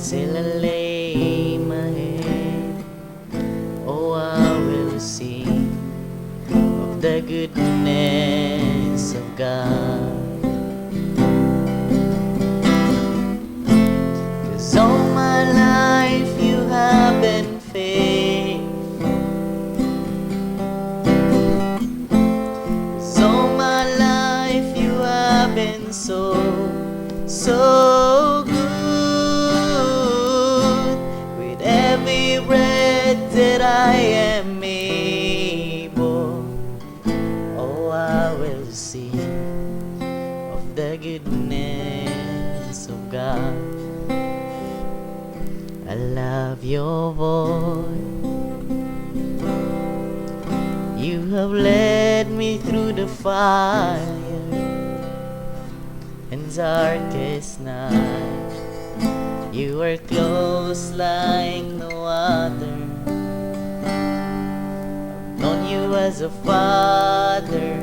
till I lay my head. Oh, I will sing of the goodness of God. 'Cause all my life you have been faithful. 'Cause all my life you have been so good. With every breath that I am able, oh, I will sing of the goodness of God. I love your voice. You have led me through the fire and darkest night. You are close like no other. I've known you as a father.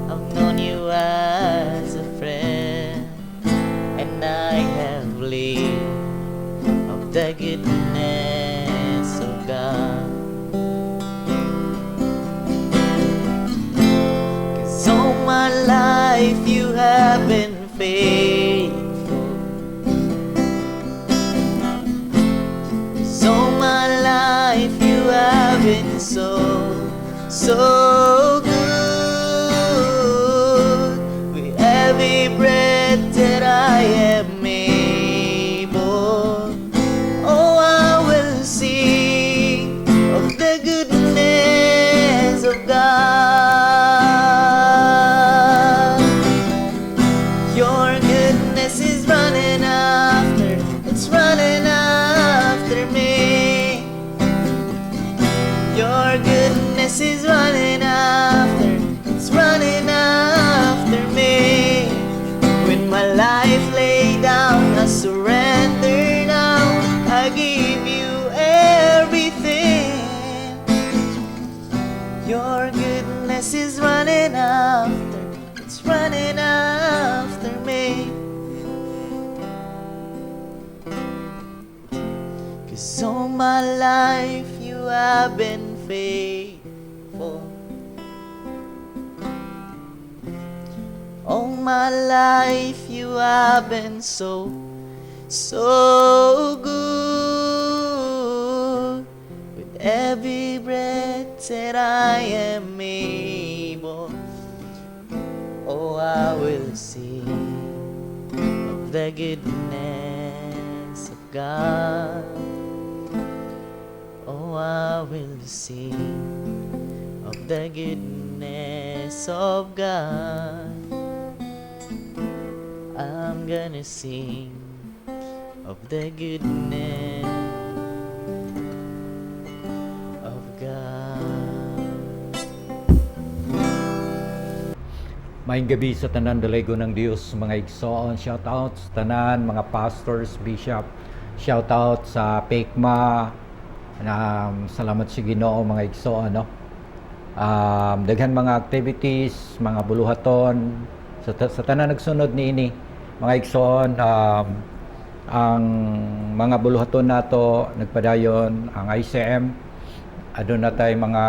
I've known you as a friend. And I have lived of the goodness of God. 'Cause all my life you have been faithful. 'Cause all my life you have been so good. With every breath that I am able, oh, I will sing of the goodness of God. Your goodness is running after, it's running after me. Your goodness is running after, it's running after me. When my life lay down, I surrender now. I give you everything. Your goodness is running after, it's running after me. 'Cause all my life you have been faithful. All my life you have been so good. With every breath that I am able, oh, I will sing of the goodness of God. Oh, I will sing of the goodness of God. I'm gonna sing of the goodness of God. Maayong gabi sa tanan dalago ng Dios, mga igsoon. Shout out sa tanan mga pastors, bishop. Shout out sa PECMA. Salamat sa Ginoo mga igsoon, no. Daghan mga activities, mga buluhaton sa tanan nagsunod niini mga igsoon. Ang mga buluhaton nato nagpadayon ang ICM. Aduna tay mga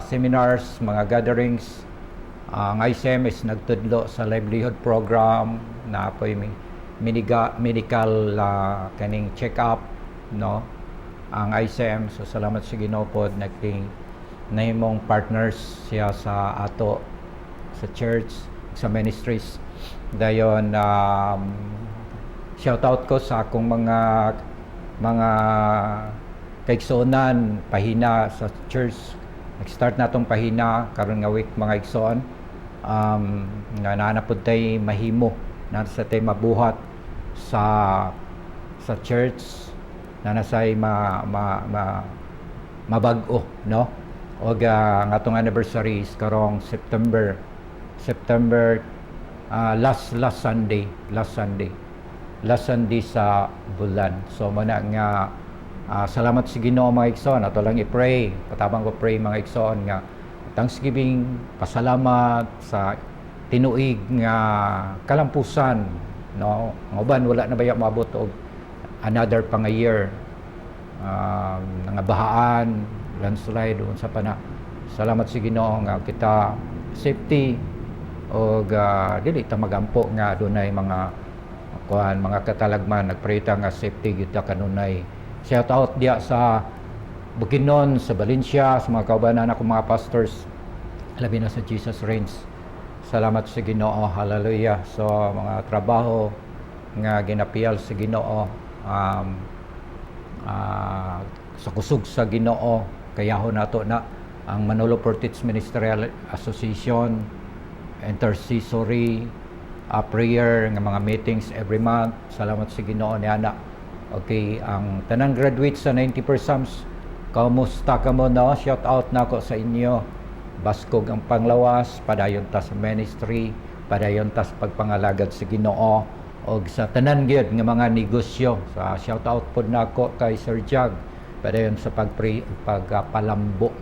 seminars, mga gatherings. Ang ICM is nagtudlo sa livelihood program na apoy medical kaning check-up, no. Ang ICM, so salamat sa Ginoo pod nagting nahimong partners siya sa ato sa church, sa ministries. Dayon shout out ko sa akong mga kaigsoonan pahina sa church. Nag-start natong pahina karon nga week mga igsoon. Nga nanapod tay mahimo na sa tay mabuhat sa church na nasay mabag-o, no. Og nga atong anniversary is karong September last Sunday sa bulan. So mana nga salamat sa Ginoo mga igsoon. Ato lang i-pray, patabang ko pray mga igsoon nga Thanksgiving, pasalamat sa tinuig nga kalampusan, no. Ang uban wala na baya maabot og another pang a year. Nga bahaan, landslide doon sa pana. Salamat sa Ginoo nga kita safety o dili ta magampo nga dunay mga katalagman nagpreta nga safety kita kanunay. Shout out dia sa Bukidnon, sa Valencia, sa mga kaubanan ako mga pastors, labi na sa Jesus Reigns. Salamat sa Ginoo, hallelujah. So mga trabaho nga ginapial sa Ginoo, sa kusog sa Ginoo, kayahon nato na ang Manolo Portits Ministerial Association, intercessory prayer nga mga meetings every month. Salamat sa Ginoo niana. Okay, ang tanang graduates sa 90 Psalms, kamusta ka mo no? Shout out nako sa inyo. Baskog ang panglawas, padayon ta sa ministry, padayon ta sa pagpangalagad sa Ginoo og sa tanan gyud nga mga negosyo. Sa shout out pod nako kay Sir Jag, padayon sa pagpalambo.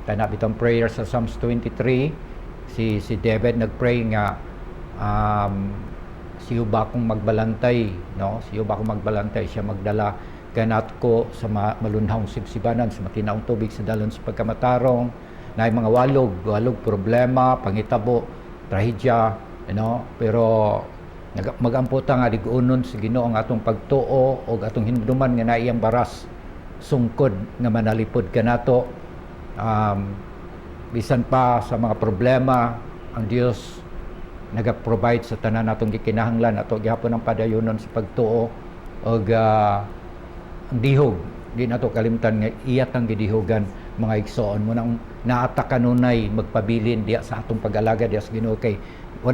Kana bitong prayer sa Psalms 23, si David nagpray nga siyo ba kung magbalantay, no? Siyo ba kung magbalantay, siya magdala kanat ko sa malunhong sibsibanan, sa matinaong tubig sa dalon sa pagkamatarong, na mga walog problema, pangitabo, trahedya, pero magamputa nga digunon sa Ginoo ang atong pagtuo o atong hinduman nga naiyang baras sungkod nga manalipod kanato. Bisan pa sa mga problema, ang Dios nagaprovide sa tanan natong gikinahanglan, ato gihapon ang padayonon sa pagtuo og ang dihog. Di nato kalimtan nga iyat ang gidihogan mga igsoon mo nang naata kanunay magpabilin diya sa atong pag-alaga diya sa Ginoo, kay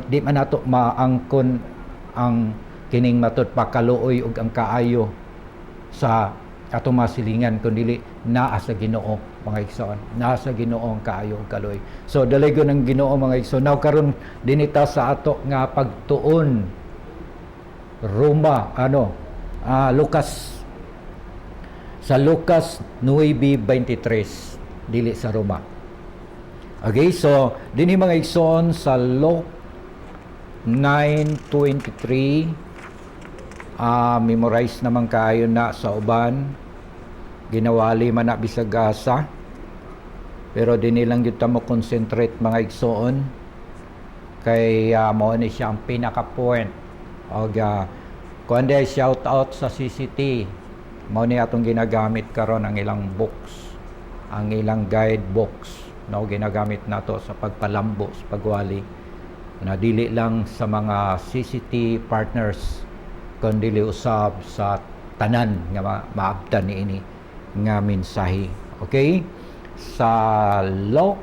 di man nato maangkon ang kining matud pakaluoy ug ang kaayo sa atong masilingan kundi naa sa Ginoo mga igsoon, naa sa Ginoo ang kaayo ug kaluoy. So dalagon ng Ginoo mga igsoon. Now karon dinita sa ato nga pagtuon Lucas, sa Lucas 9:23, dili sa Roma. Okay, so dinhi mga igsoon sa Luke 9:23, memorize naman kaayo na sa uban, ginawali man na bisag asa, pero dinhi lang gyud ta mo concentrate mga igsoon kay mao ni siya ang pinaka point. Og kundi shout out sa CCT, mao ni atong ginagamit karon ang ilang books, ang ilang guide books, no, ginagamit nato sa pagpalambo sa pagwali na dili lang sa mga CCT partners kundi usab sa tanan nga maabtan niini nga mensahe. Okay, sa Luke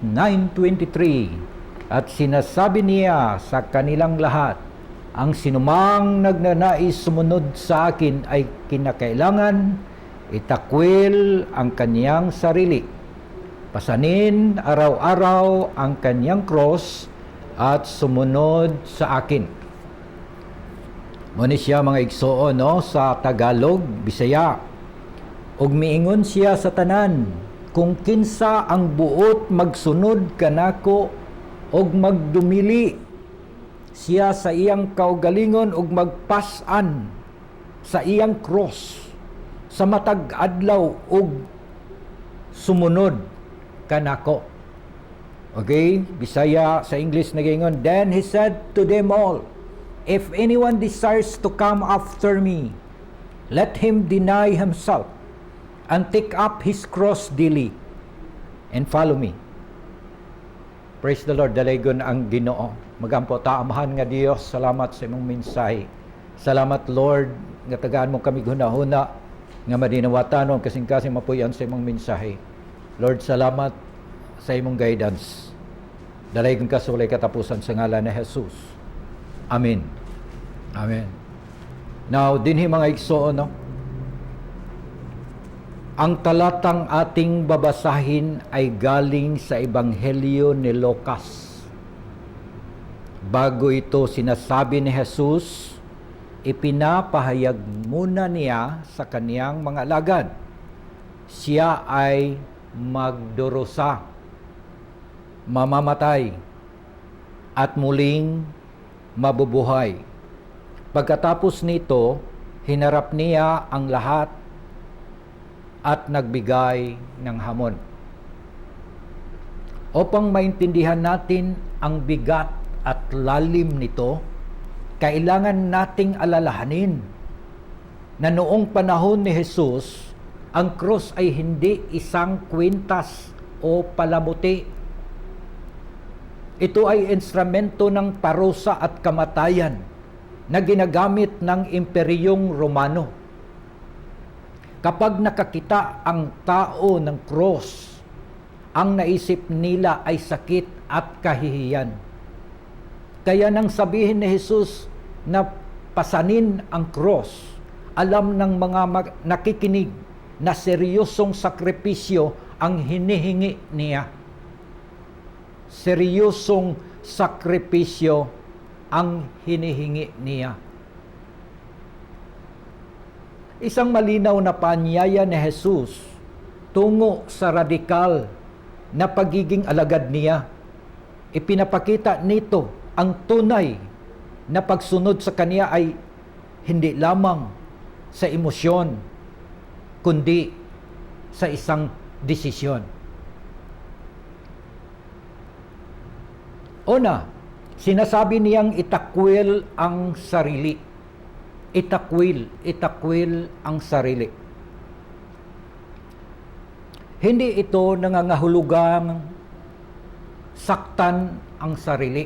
9:23, at sinasabi niya sa kanilang lahat, ang sinumang nagnanais sumunod sa akin ay kinakailangan itakwil ang kaniyang sarili, pasanin araw-araw ang kaniyang cross at sumunod sa akin. Muna siya mga igsoon, no, sa Tagalog, Bisaya. Og miingon siya sa tanan, kung kinsa ang buot magsunod kanako og magdumili siya sa iyang kaugalingon og magpas-an sa iyang cross sa matag adlaw og sumunod kanako. Okay, Bisaya, sa English nagingon, then he said to them all, if anyone desires to come after me, let him deny himself and take up his cross daily and follow me. Praise the Lord, dalaygon ang Ginoo. Magampo ta, amahan nga Dios, salamat sa imong mensahe. Salamat Lord, nga tagaan mo kami hunahuna, nga madinawatanon kasing-kasing mapuyan sa imong mensahe. Lord, salamat sa imong guidance. Dalaygon ka sa walay katapusan sa ngalan ni Jesus. Amen. Amen. Now, dinhi mga igsoon, no? Ang talatang ating babasahin ay galing sa Ebanghelyo ni Lucas. Bago ito sinasabi ni Jesus, ipinapahayag muna niya sa kaniyang mga alagad. Siya ay magdurusa, mamamatay, at muling mabubuhay. Pagkatapos nito, Hinarap niya ang lahat at nagbigay ng hamon. Upang maintindihan natin ang bigat at lalim nito, kailangan nating alalahanin na noong panahon ni Jesus, ang krus ay hindi isang kwintas o palamuti. Ito ay instrumento ng parusa at kamatayan na ginagamit ng Imperyong Romano. Kapag nakakita ang tao ng krus, ang naisip nila ay sakit at kahihiyan. Kaya nang sabihin ni Jesus na pasanin ang krus, alam ng mga nakikinig na seryosong sakripisyo ang hinihingi niya. Seryosong sakripisyo ang hinihingi niya. Isang malinaw na paanyaya ni Jesus tungo sa radikal na pagiging alagad niya. Ipinapakita nito ang tunay na pagsunod sa kanya ay hindi lamang sa emosyon, kundi sa isang desisyon. Una, sinasabi niyang itakwil ang sarili. Itakwil ang sarili. Hindi ito nangangahulugang saktan ang sarili,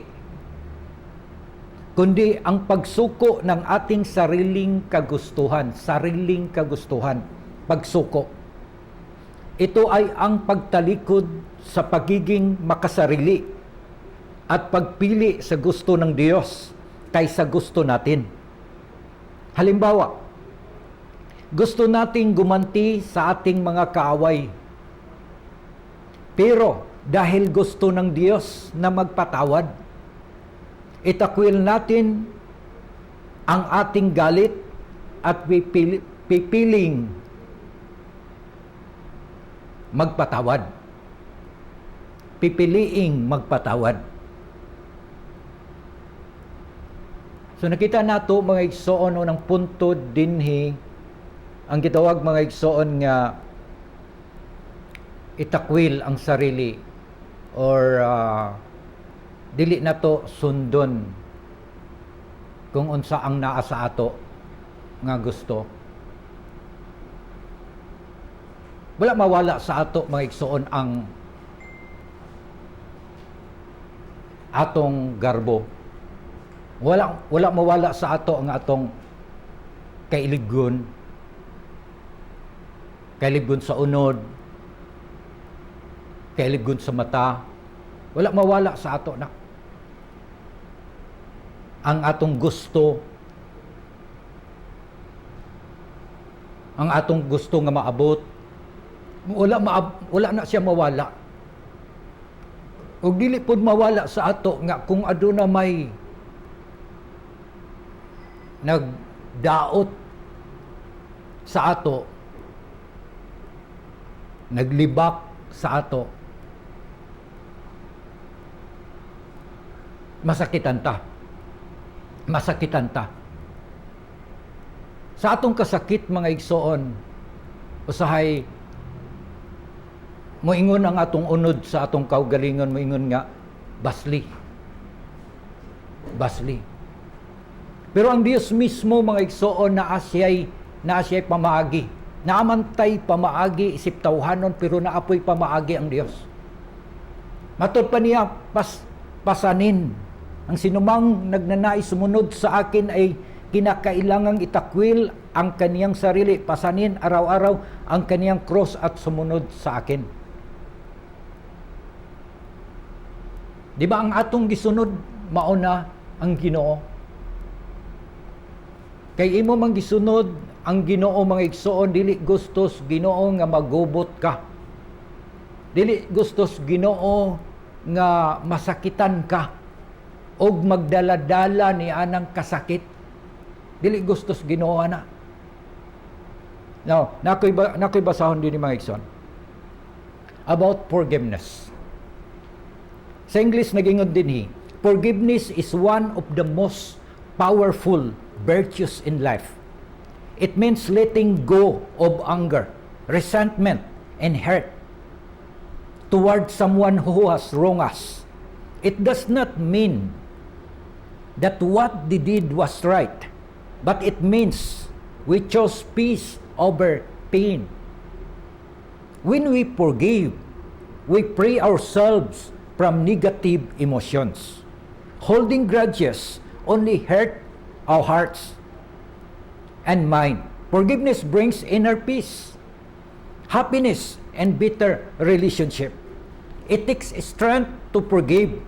kundi ang pagsuko ng ating sariling kagustuhan, pagsuko. Ito ay ang pagtalikod sa pagiging makasarili at pagpili sa gusto ng Diyos kaysa gusto natin. Halimbawa, gusto nating gumanti sa ating mga kaaway. Pero dahil gusto ng Diyos na magpatawad, itakwil natin ang ating galit at pipiling magpatawad. Pipiliing magpatawad. So nakita nato mga igsoon ng punto dinhi ang gitawag mga igsoon nga itakwil ang sarili or dili nato sundon kung unsa ang naa sa ato nga gusto. Wala mawala sa ato mga igsoon ang atong garbo. Wala mawala sa ato ang atong kailigon sa unod, kailigon sa mata. Wala mawala sa ato na ang atong gusto, ang atong gusto nga maabot. Wala na siya mawala. Ug dili pud mawala sa ato nga kung aduna may nagdaot sa ato, naglibak sa ato, masakitan ta. Sa atong kasakit mga igsoon, usahay moingon ang atong unod sa atong kaugalingon, moingon nga basli. Pero ang Diyos mismo mga igsoon na asya'y pamaagi. Naamantay pamaagi isip tawhanon pero naapoy pamaagi ang Diyos. Matod pa niya pasanin. Ang sinumang nagnanais sumunod sa akin ay kinakailangang itakwil ang kaniyang sarili, pasanin araw-araw ang kaniyang cross at sumunod sa akin. Di ba ang atong gisunod mauna ang Ginoo? Kay imo mang gisunod ang Ginoo mga igsoon, dili gustos Ginoo nga magubot ka. Dili gustos Ginoo nga masakitan ka og magdala-dala ni anang kasakit. Dili gustos Ginoo ana. Now, nakoy basahon din ni mga igsoon about forgiveness. Sa English nagingon dinhi, forgiveness is one of the most powerful virtues in life. It means letting go of anger, resentment, and hurt toward someone who has wronged us. It does not mean that what they did was right, but it means we chose peace over pain. When we forgive, we free ourselves from negative emotions. Holding grudges only hurt our hearts and mind. Forgiveness brings inner peace, happiness, and better relationship. It takes strength to forgive,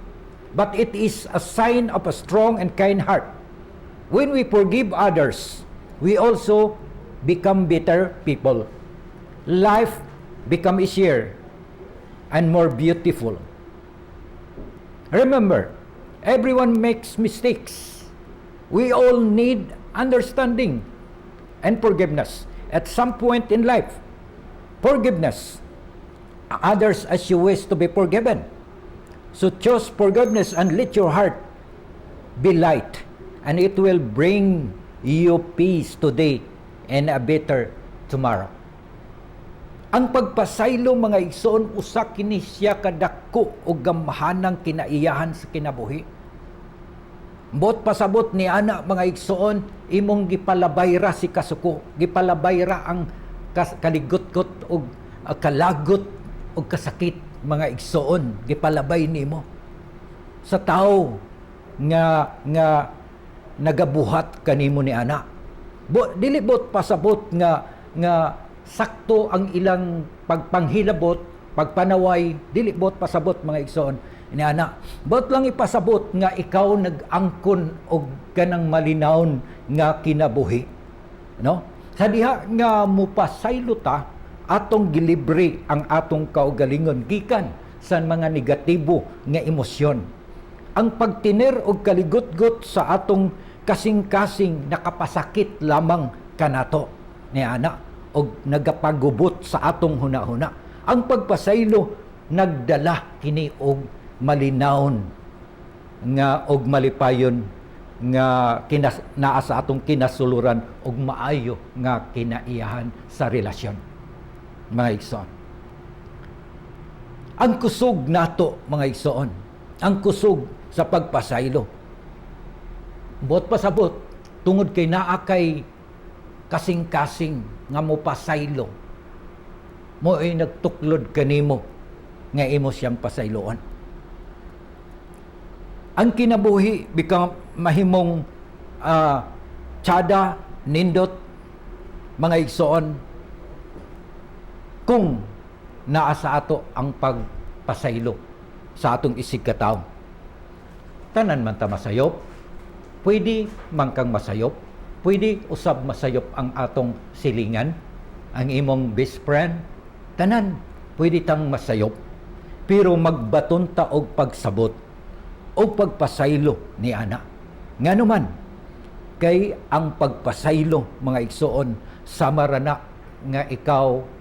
but it is a sign of a strong and kind heart. When we forgive others, we also become better people. Life becomes easier and more beautiful. Remember, everyone makes mistakes. We all need understanding and forgiveness at some point in life. Forgiveness others as you wish to be forgiven. So choose forgiveness and let your heart be light, and it will bring you peace today and a better tomorrow. Ang pagpasaylo mga igsoon usa kini siya kadako og gamhanang kinaiyahan sa kinabuhi. Bot pasabot ni ana mga igsoon, imong gipalabayra si kasuko, gipalabayra ang kaligot-got og kalagot og kasakit mga igsoon, gipalabay nimo sa tao nga nagabuhat kanimo ni ana. Dili bot pasabot nga sakto ang ilang pagpanghilabot, pagpanaway, dili bot pasabot mga igsoon ni ana. Bot lang ipasabot nga ikaw nag-angkon og kanang malinawon nga kinabuhi, no? Sa diha nga mupasaylo ta, atong gilibre ang atong kaugalingon gikan sa mga negatibo nga emosyon. Ang pagtiner og kaligot-got sa atong kasing-kasing nakapasakit lamang kanato ni ana og nagapagubot sa atong hunahuna. Ang pagpasaylo nagdala kini og malinawon nga og malipayon nga naa sa atong kinasuluran og maayo nga kinaiyahan sa relasyon. Mga igsoon, ang kusog nato mga igsoon, ang kusog sa pagpasaylo, bot pasabot tungod kay naa kay kasing-kasing nga mo pasaylo, mo ay nagtuklod kanimo nga imo siyang pasayloon. Ang kinabuhi bika mahimong tsada, nindot mga igsoon kung naa sa ato ang pagpasaylo sa atong isig katawo. Tanan man ta masayop, pwede man kang masayop, pwede usab masayop ang atong silingan, ang imong best friend, tanan pwede tang masayop, pero magbaton ta og pagsabot o pagpasaylo ni ana. Nganuman kay ang pagpasaylo mga igsoon samarana nga ikaw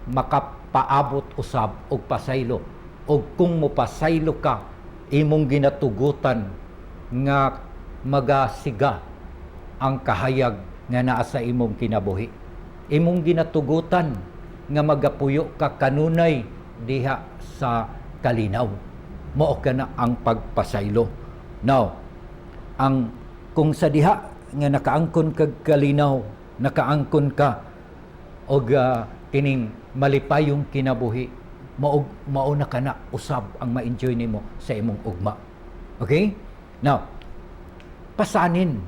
makapaabot usab og pasaylo, og kung mopasaylo ka imong ginatugutan nga magasiga ang kahayag nga naa sa imong kinabuhi. Imong ginatugutan nga magapuyo ka kanunay diha sa kalinaw. Mao kana ang pagpasaylo. Now, kung sa diha nga nakaangkon kag kalinaw, nakaangkon ka og kining malipayong kinabuhi, mao na kana usab ang ma-enjoy nimo sa imong ugma. Okay? Now, pasanin.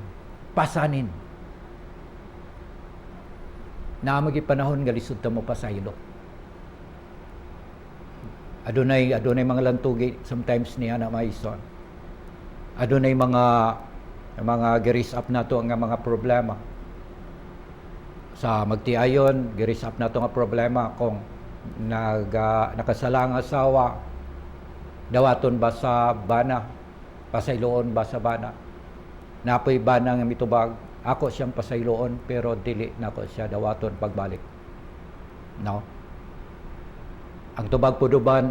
Na magi panahon nga lisod ta mo pasaylo. Adunay mga lantugi sometimes ni ana maison. Adunay mga giris up nato nga mga problema. Sa magtiayon, giris up nato nga problema kung nakasalang asawa, dawaton ba sa bana, pasayloon ba sa bana. Napoy bana nga mitubag, ako siyang pasayloon pero dili nako siya dawaton pagbalik. No? Ang tubag puduban,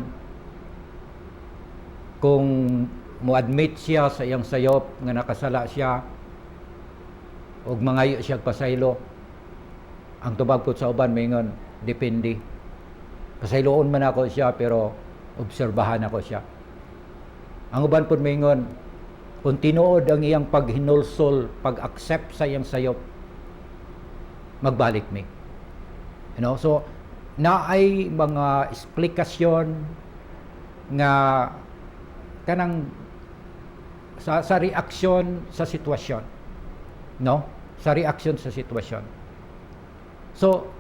kung mo-admit siya sa iyang sayop nga nakasala siya ug mangayo siya pasaylo, Ang tubag po sa uban mingon depende. Pasayloon man ako siya pero obserbahan ako siya. Ang uban po mingon kung tinuod ang iyang paghinulsol, pag-accept sa iyang sayop, magbalik mi. So naay mga eksplikasyon nga kanang sa reaksyon sa sitwasyon, sa reaksyon sa sitwasyon. So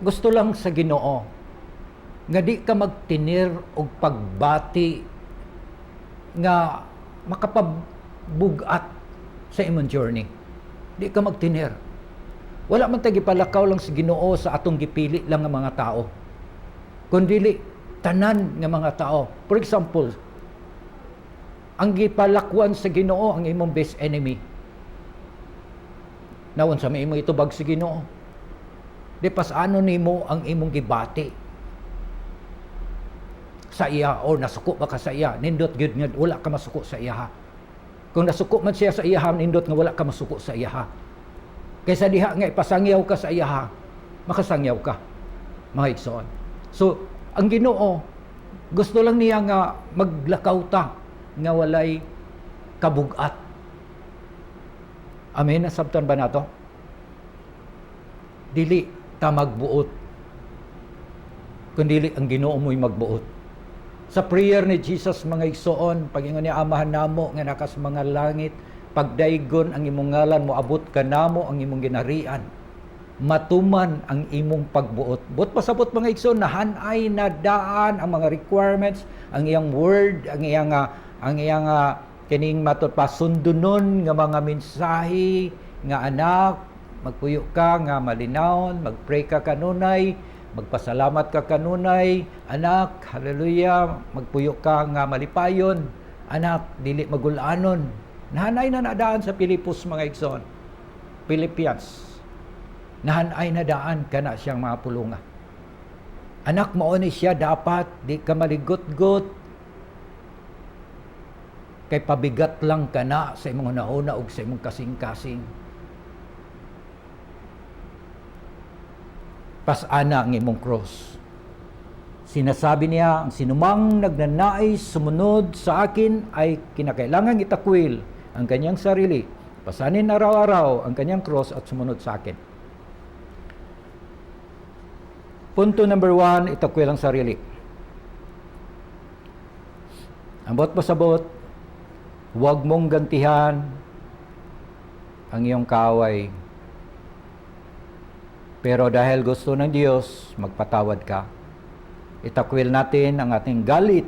gusto lang sa Ginoo nga di ka magtinir og pagbati nga makapabugat sa imong journey. Di ka magtinir. Wala man tagi palakaw lang sa Ginoo sa atong gipili lang nga mga tao, kundi tanan nga mga tao. For example, ang gipalakwan sa Ginoo ang imong best enemy. Nawon sa may imo itubag sa Ginoo. Di pasano nimo ang imong gibati sa iya o nasuko ba ka sa iya? Nindot gyud nga wala ka masuko sa iya. Kung nasuko man siya sa iya, nindot nga wala ka masuko sa iya. Kaysa diha nga ipasangyaw ka sa iya, makasangyaw ka. Mga igsoon. So, ang Ginoo gusto lang niya nga maglakaw ta nga walay kabugat. Amen. Nasabtan ba nato? Dili ta magbuot. Kundi ang Ginoo mo'y magbuot. Sa prayer ni Jesus mga igsoon, pag-ingon niya amahan namo nga nakas mga langit, pagdaygon ang imong ngalan mo abot ka namo ang imong ginarian. Matuman ang imong pagbuot. Buot pasabot mga igsoon, nahanay na daan ang mga requirements, ang iyang word, ang iyang kining matud pasundunon nga mga mensahe nga anak, magpuyo ka nga malinawon, magpray ka kanunay, magpasalamat ka kanunay, anak, hallelujah, magpuyo ka nga malipayon, anak, dili magulanon. Nahanay na nadaan sa Pilipos mga igsoon. Philippians. Nahanay na daan kana siyang mga pulunga. Anak, mao ni siya dapat di ka maligot-got. Kay pabigat lang kana sa imong nauna ug sa imong kasing-kasing. Pasana ang imong cross. Sinasabi niya, ang sinumang nagnanais sumunod sa akin ay kinakailangang itakwil ang kanyang sarili. Pasanin araw-araw ang kanyang cross at sumunod sa akin. Punto number 1, itakwil ang sarili. Ambot pasabot, huwag mong gantihan ang iyong kaaway. Pero dahil gusto ng Diyos, magpatawad ka. Itakwil natin ang ating galit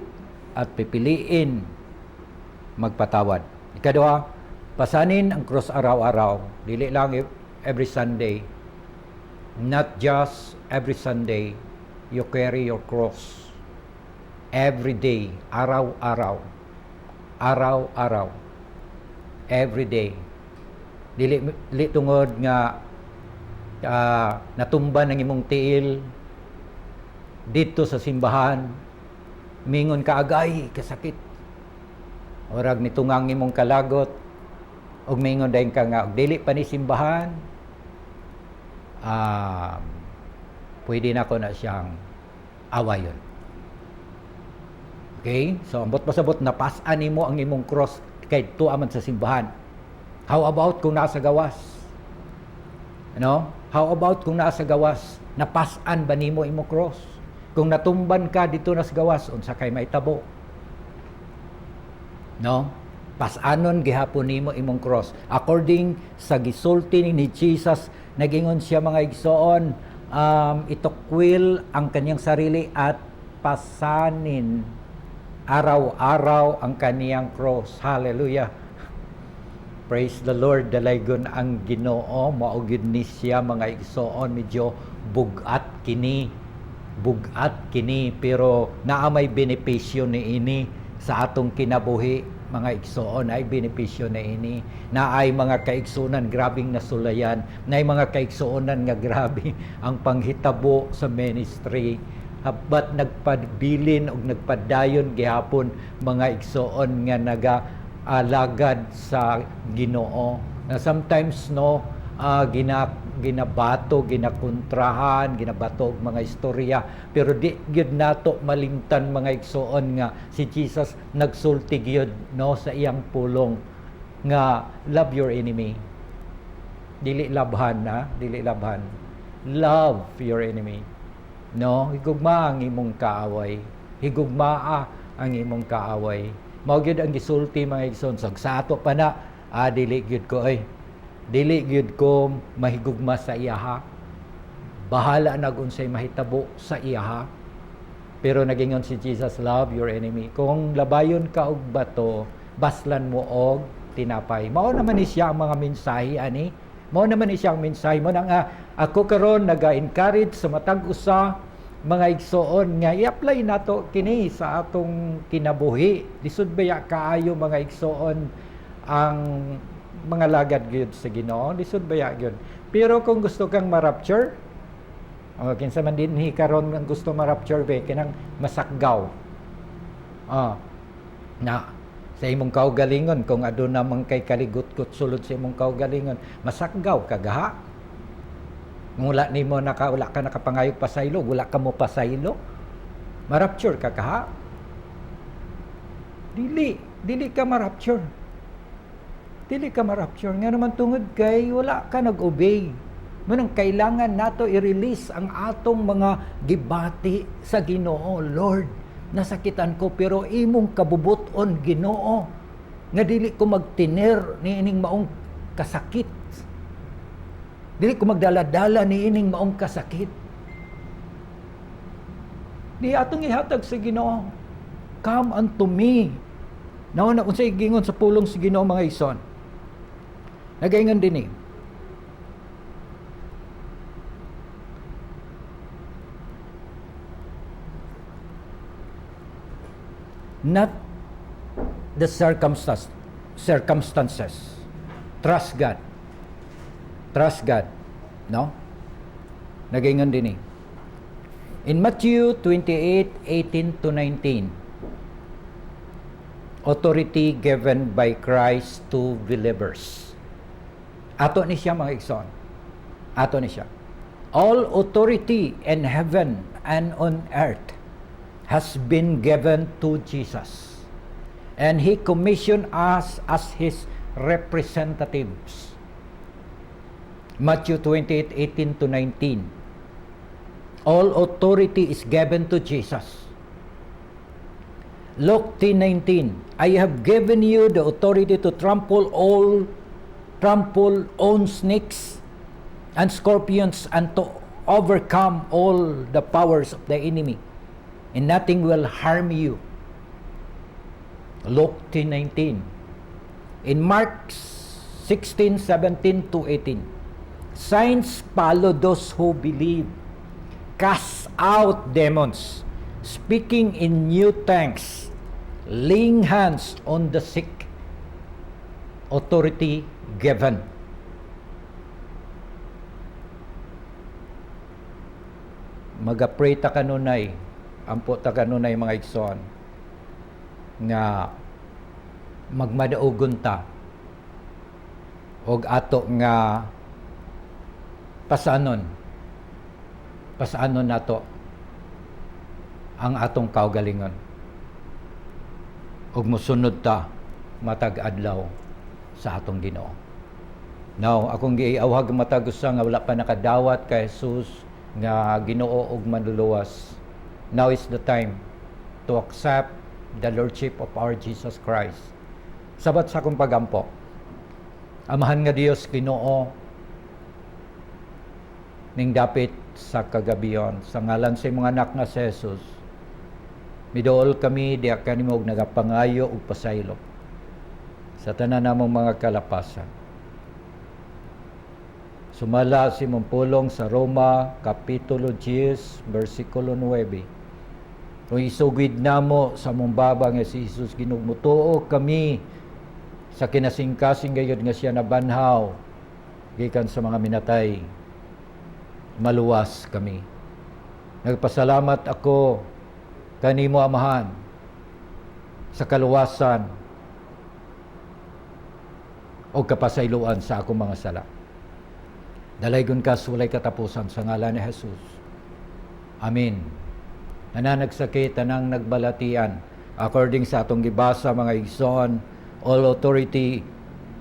at pipiliin magpatawad. Ikadua, pasanin ang cross araw-araw. Dili lang every Sunday. Not just every Sunday. You carry your cross. Every day. Araw-araw. Araw-araw. Every day. Dili tungod nga natumban ang imong tiil dito sa simbahan, mingon ka agay kasakit, orag nitungang imong kalagot, og mingon dayon ka nga dili pa ni simbahan, pwede na ko na siyang awayon. Okay, so ambot pasabot napasan nimo ang imong cross kay tuwa man sa simbahan. How about kung nasa gawas? How about kung nasa gawas, napasan ba nimo imong cross? Kung natumban ka dito nas gawas, unsa kay maitabo? Pasanon gihapon nimo imong cross. According sa gisulti ni Jesus, nagingon siya mga igsoon, itukwil ang kanyang sarili at pasanin araw-araw ang kaniyang cross. Hallelujah. Praise the Lord, dalaygon ang Ginoo, mao gid ni siya mga igsoon, medyo bugat kini, pero naa may benepisyo ni ini sa atong kinabuhi, mga igsoon, ay benepisyo na ini. Naay mga kaigsunan grabing nasulayan, naay mga kaigsuonan nga grabe ang panghitabo sa ministry. Habat nagpabilin og nagpadayon gihapon mga igsoon nga naga alagad sa Ginoo. Na sometimes ginabato, ginakontrahan, ginabato og mga istorya, pero di gyud nato malimtan mga igsoon nga si Jesus nagsulti gyud no sa iyang pulong nga love your enemy. Dili labhan na, dili labhan. Love your enemy. No, higugma ang imong kaaway. Higugmaa ang imong kaaway. Mao gyud ang gisulti mga igsoon sa ato pa na dili gyud ko dili gyud ko mahigugma sa iyaha. Bahala na kung unsay mahitabo sa iyaha. Pero nagingon si Jesus, love your enemy. Kung labayon ka og bato, baslan mo og tinapay. Mao naman ni siya ang mga mensahe ani. Mao naman ni siya ang mensahe mo nang ako karon naga-encourage sa matag usa mga igsoon nga i-apply nato kini sa atong kinabuhi. Lisod baya kaayo mga igsoon ang mga lagad gyud sa Ginoo. Lisod baya gyud. Pero kung gusto kang ma-rapture, kinsa man dinhi karon ang gusto ma-rapture be kinang masakgaw. Na sa imong kaugalingon kung aduna man kay kaligut-gut sulod sa imong kaugalingon, masakgaw kagaha. Mula nimo wala ka nakapangayog pasaylo, wala ka mo pasaylo, ma-rapture ka kaha? Dili ka ma-rapture. Dili ka ma-rapture. Nga naman tungod kay wala ka nag-obey. Manang kailangan nato i-release ang atong mga gibati sa Ginoo. Lord, nasakitan ko pero imong kabubuton Ginoo nga dili ko magtiner ni ining maong kasakit. Dili ko magdala-dala ni ining maong kasakit. Di atong ihatag sa Ginoo. Come unto me. Nauna unsay gingon sa pulong sa Ginoo mga igsoon. Nagaingon din not the circumstances. Trust God. Trust God. No? Nagaingon din In Matthew 28:18 to 19, authority given by Christ to believers. Ato ni siya mga igsoon. Ato ni siya. All authority in heaven and on earth has been given to Jesus. And He commissioned us as His representatives. Matthew 28:18 to 19. All authority is given to Jesus. Luke 10:19. I have given you the authority to trample on snakes and scorpions and to overcome all the powers of the enemy, and nothing will harm you. Luke 10:19. In Mark 16:17 to 18. Signs follow those who believe. Cast out demons, speaking in new tongues, laying hands on the sick. Authority given. Mag-pray ta kanunay, ampo ta kanunay mga igsoon, nga magmadaugon ta og ato nga pasaanon nato ang atong kaugalingon ug mosunod ta matag adlaw sa atong Ginoo. Now, akong giawhag matag usa nga wala pa nakadawat kay Jesus nga Ginoo ug manluluwas. Now is the time to accept the Lordship of our Jesus Christ. Sabat sa akong pagampo. Amahan nga Dios Ginoo, ning dapit sa kagabiyon sa ngalan sa imong anak nga si Jesus, midool kami diha kanimo og nagapangayo og pasaylo sa tanan namong mga kalapasan. Sumala si imong pulong sa Roma kapitulo 10 bersikulo 9. Kung isugid namo sa mong baba nga si Jesus, ginugmutuo kami sa kinasingkasing gayud nga siya nabanhaw gikan sa mga minatay. Maluwas kami. Nagpasalamat ako kanimo Amahan sa kaluwasan o kapasayloan sa akong mga sala. Dalaygon ka sa walay katapusan sa ngalan ni Jesus. Amen. Nananagsakit, tanang nagbalatian, according sa atong gibasa mga igsoon, all authority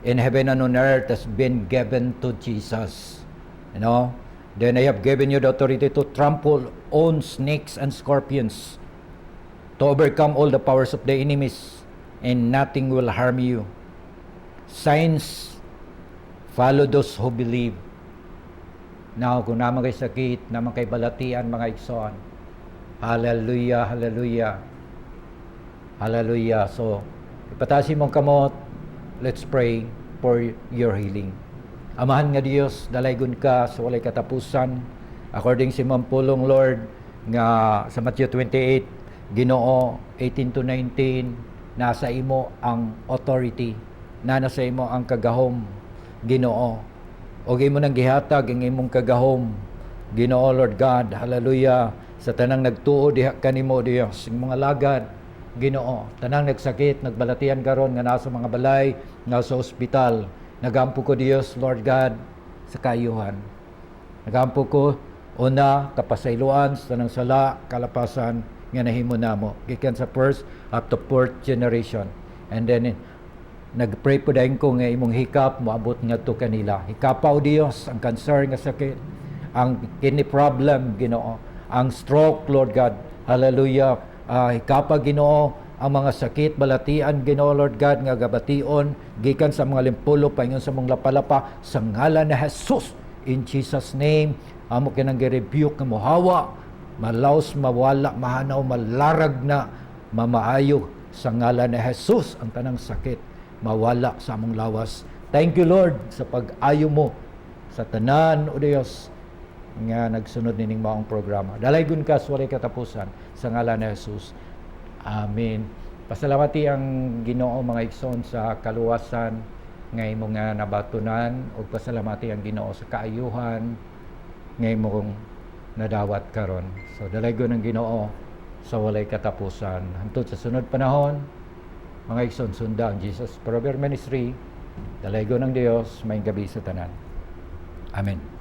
in heaven and on earth has been given to Jesus. You know? Then I have given you the authority to trample on snakes and scorpions, to overcome all the powers of the enemies, and nothing will harm you. Signs follow those who believe. Now, kung naman kay sakit, naman kay balatian, mga igsoon, hallelujah, hallelujah, hallelujah. So, ipatasin mong kamot, let's pray for your healing. Amahan nga Diyos, dalaygon ka sa walay katapusan, according si Mampulong Lord, nga sa Matthew 28, Ginoo, 18 to 19, nasa imo ang authority, na nasa imo ang kagahom, Ginoo. O imo nang gihatag ang imong kagahom, Ginoo Lord God, hallelujah, sa tanang nagtuo diha kanimo Dios, ang mga lagad, Ginoo, tanang nagsakit, nagbalatian karon nga nasa mga balay, nasa ospital, nagampo ko Dios Lord God sa kaayuhan. Nagampo ko una kapasayloan sa tanang sala, kalapasan nga nahimo namo gikan sa first up to fourth generation. And then nagpray po dahil ko nga imong hikap moabot nga to kanila. Hikapaw Dios ang cancer nga sakit, ang kidney problem Ginoo, ang stroke Lord God, hallelujah, hikapa Ginoo ang mga sakit balatian Ginoo Lord God nga gabation gikan sa mga limpulo paingon sa mga lapalapa sa ngalan ni Jesus, in Jesus name. Amo kinang gi-rebuke nga mohawa, malaos, mawala, mahanaw, malarag na, mamaayo sa ngalan ni Jesus ang tanang sakit mawala sa among lawas. Thank you Lord sa pag-ayo mo sa tanan o Dios nga nagsunod nining maong programa. Dalaygon ka sa walay katapusan sa ngalan ni Jesus. Amen. Pasalamati ang Ginoo mga igsoon sa kaluwasan nga imo nga nabatunan, ug pasalamati ang Ginoo sa kaayuhan nga imong nadawat karon. So dalaygon ang Ginoo sa walay katapusan. Hangtod sa sunod panahon, mga igsoon, sunda ang Jesus Forever Ministry. Dalaygon ng Dios, may gabi sa tanan. Amen.